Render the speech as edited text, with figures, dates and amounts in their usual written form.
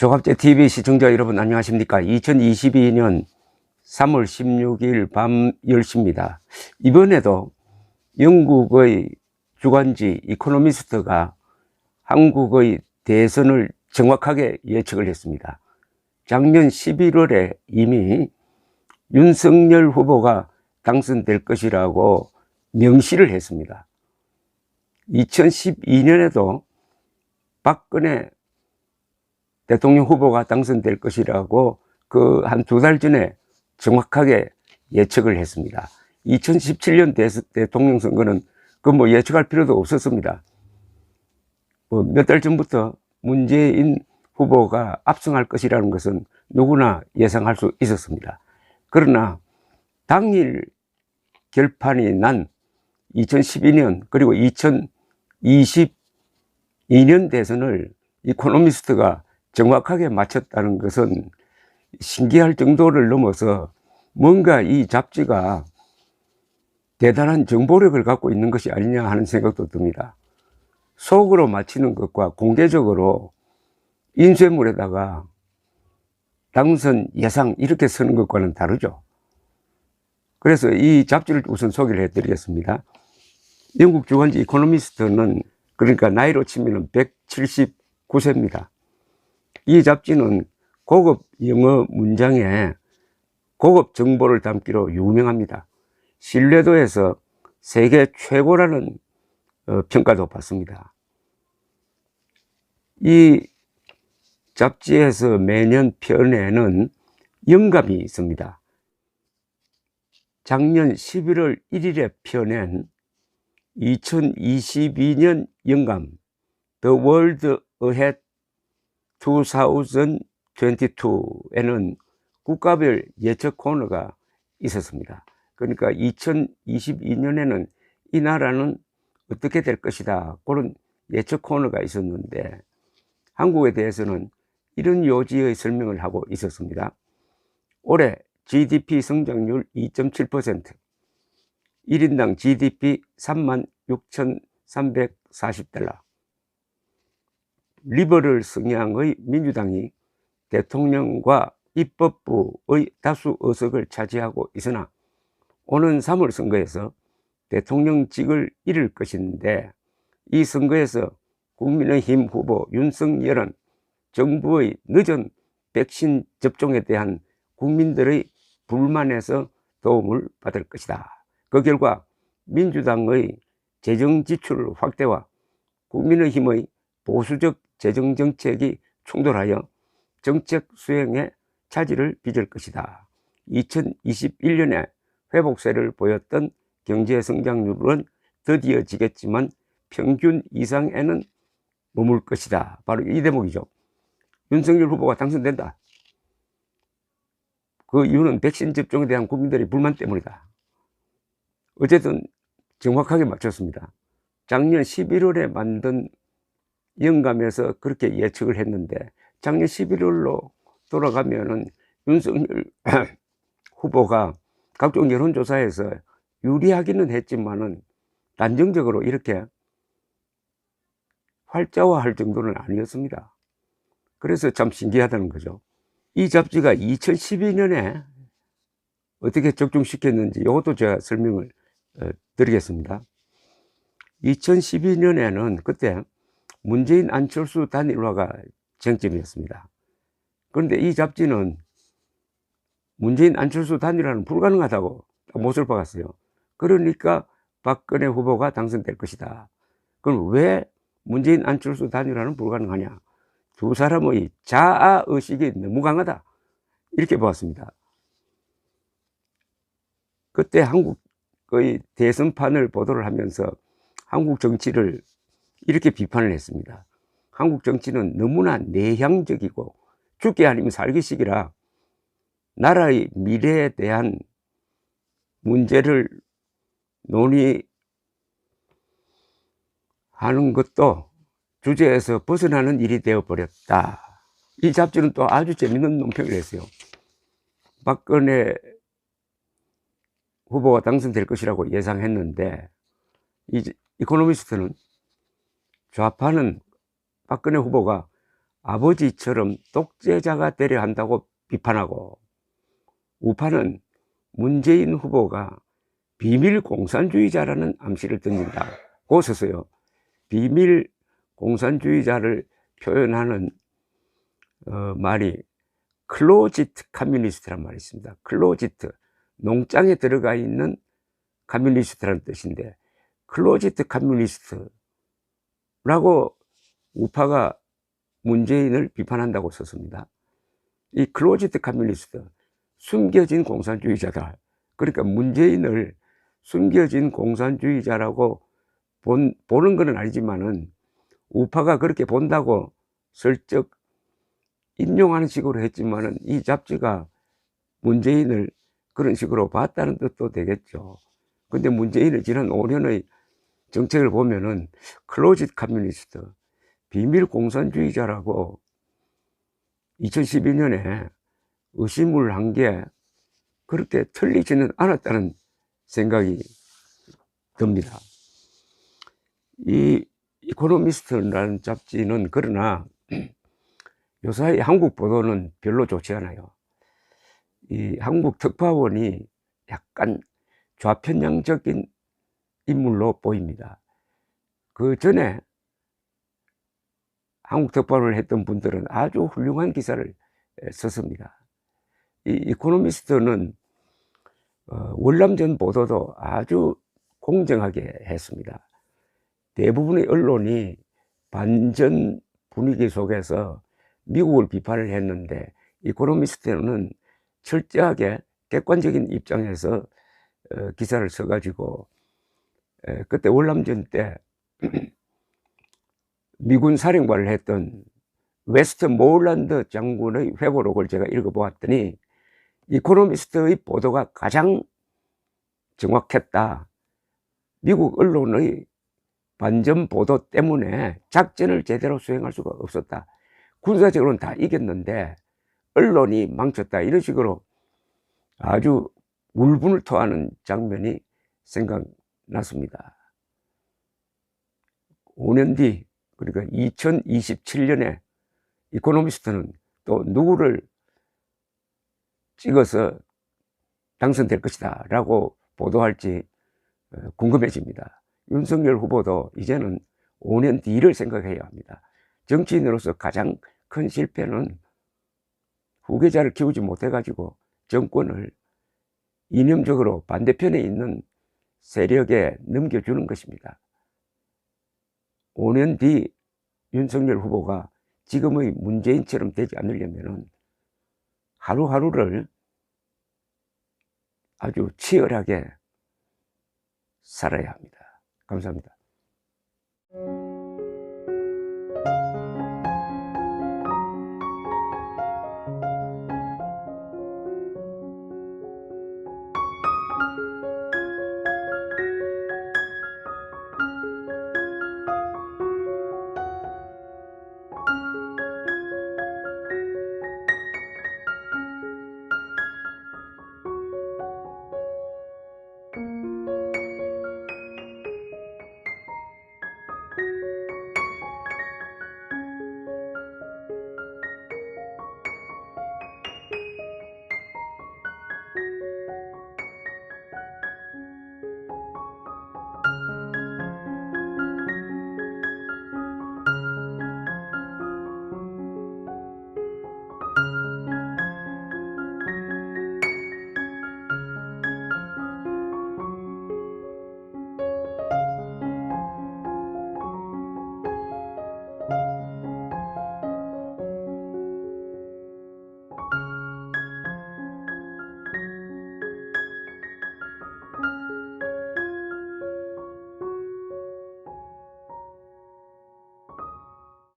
조갑제 TV 시청자 여러분 안녕하십니까? 2022년 3월 16일 밤 10시입니다. 이번에도 영국의 주간지 이코노미스트가 한국의 대선을 정확하게 예측을 했습니다. 작년 11월에 이미 윤석열 후보가 당선될 것이라고 명시를 했습니다. 2012년에도 박근혜 대통령 후보가 당선될 것이라고 그 한 두 달 전에 정확하게 예측을 했습니다. 2017년 대통령 선거는 그 예측할 필요도 없었습니다. 몇 달 전부터 문재인 후보가 압승할 것이라는 것은 누구나 예상할 수 있었습니다. 그러나 당일 결판이 난 2012년 그리고 2022년 대선을 이코노미스트가 정확하게 맞췄다는 것은 신기할 정도를 넘어서 뭔가 이 잡지가 대단한 정보력을 갖고 있는 것이 아니냐 하는 생각도 듭니다. 속으로 맞히는 것과 공개적으로 인쇄물에다가 당선 예상 이렇게 쓰는 것과는 다르죠. 그래서 이 잡지를 우선 소개를 해드리겠습니다. 영국 주간지 이코노미스트는 그러니까 나이로 치면 179세입니다. 이 잡지는 고급 영어 문장에 고급 정보를 담기로 유명합니다. 신뢰도에서 세계 최고라는 평가도 받습니다. 이 잡지에서 매년 펴내는 영감이 있습니다. 작년 11월 1일에 펴낸 2022년 영감 The World Ahead 2022에는 국가별 예측 코너가 있었습니다. 그러니까 2022년에는 이 나라는 어떻게 될 것이다 그런 예측 코너가 있었는데 한국에 대해서는 이런 요지의 설명을 하고 있었습니다. 올해 GDP 성장률 2.7%, 1인당 GDP 36,340달러, 리버럴 성향의 민주당이 대통령과 입법부의 다수 의석을 차지하고 있으나 오는 3월 선거에서 대통령직을 잃을 것인데 이 선거에서 국민의힘 후보 윤석열은 정부의 늦은 백신 접종에 대한 국민들의 불만에서 도움을 받을 것이다. 그 결과 민주당의 재정 지출 확대와 국민의힘의 보수적 재정 정책이 충돌하여 정책 수행에 차질을 빚을 것이다. 2021년에 회복세를 보였던 경제 성장률은 더디어지겠지만 평균 이상에는 머물 것이다. 바로 이 대목이죠. 윤석열 후보가 당선된다. 그 이유는 백신 접종에 대한 국민들의 불만 때문이다. 어쨌든 정확하게 맞췄습니다. 작년 11월에 만든 영감에서 그렇게 예측을 했는데 작년 11월로 돌아가면은 윤석열 후보가 각종 여론조사에서 유리하기는 했지만은 단정적으로 이렇게 활자화할 정도는 아니었습니다. 그래서 참 신기하다는 거죠. 이 잡지가 2012년에 어떻게 적중시켰는지 이것도 제가 설명을 드리겠습니다. 2012년에는 그때 문재인 안철수 단일화가 쟁점이었습니다. 그런데 이 잡지는 문재인 안철수 단일화는 불가능하다고 못을 박았어요. 그러니까 박근혜 후보가 당선될 것이다. 그럼 왜 문재인 안철수 단일화는 불가능하냐? 두 사람의 자아의식이 너무 강하다. 이렇게 보았습니다. 그때 한국의 대선판을 보도를 하면서 한국 정치를 이렇게 비판을 했습니다. 한국 정치는 너무나 내향적이고 죽기 아니면 살기식이라 나라의 미래에 대한 문제를 논의하는 것도 주제에서 벗어나는 일이 되어버렸다. 이 잡지는 또 아주 재밌는 논평을 했어요. 박근혜 후보가 당선될 것이라고 예상했는데 이코노미스트는 좌파는 박근혜 후보가 아버지처럼 독재자가 되려 한다고 비판하고, 우파는 문재인 후보가 비밀 공산주의자라는 암시를 던진다고 써서요. 비밀 공산주의자를 표현하는 말이 클로지트 커뮤니스트란 말이 있습니다. 클로지트, 농장에 들어가 있는 커뮤니스트라는 뜻인데, 클로지트 커뮤니스트라고 우파가 문재인을 비판한다고 썼습니다. 이 클로지트 커뮤니스트, 숨겨진 공산주의자다. 그러니까 문재인을 숨겨진 공산주의자라고 보는 건 아니지만은 우파가 그렇게 본다고 슬쩍 인용하는 식으로 했지만은 이 잡지가 문재인을 그런 식으로 봤다는 뜻도 되겠죠. 근데 문재인의 지난 5년의 정책을 보면은 클로짓 커뮤니스트, 비밀 공산주의자라고 2012년에 의심을 한 게 그렇게 틀리지는 않았다는 생각이 듭니다. 이 이코노미스트라는 잡지는 그러나 요사이 한국 보도는 별로 좋지 않아요. 이 한국 특파원이 약간 좌편향적인 인물로 보입니다. 그 전에 한국 특파원을 했던 분들은 아주 훌륭한 기사를 썼습니다. 이 이코노미스트는 월남전 보도도 아주 공정하게 했습니다. 대부분의 언론이 반전 분위기 속에서 미국을 비판을 했는데, 이코노미스트는 철저하게 객관적인 입장에서 기사를 써가지고, 그때 월남전 때 미군 사령관을 했던 웨스트모일랜드 장군의 회고록을 제가 읽어보았더니 이코노미스트의 보도가 가장 정확했다. 미국 언론의 반전 보도 때문에 작전을 제대로 수행할 수가 없었다. 군사적으로는 다 이겼는데 언론이 망쳤다. 이런 식으로 아주 울분을 토하는 장면이 생각났습니다. 5년 뒤, 그러니까 2027년에 이코노미스트는 또 누구를 찍어서 당선될 것이다 라고 보도할지 궁금해집니다. 윤석열 후보도 이제는 5년 뒤를 생각해야 합니다. 정치인으로서 가장 큰 실패는 후계자를 키우지 못해가지고 정권을 이념적으로 반대편에 있는 세력에 넘겨주는 것입니다. 5년 뒤 윤석열 후보가 지금의 문재인처럼 되지 않으려면 하루하루를 아주 치열하게 살아야 합니다. 감사합니다.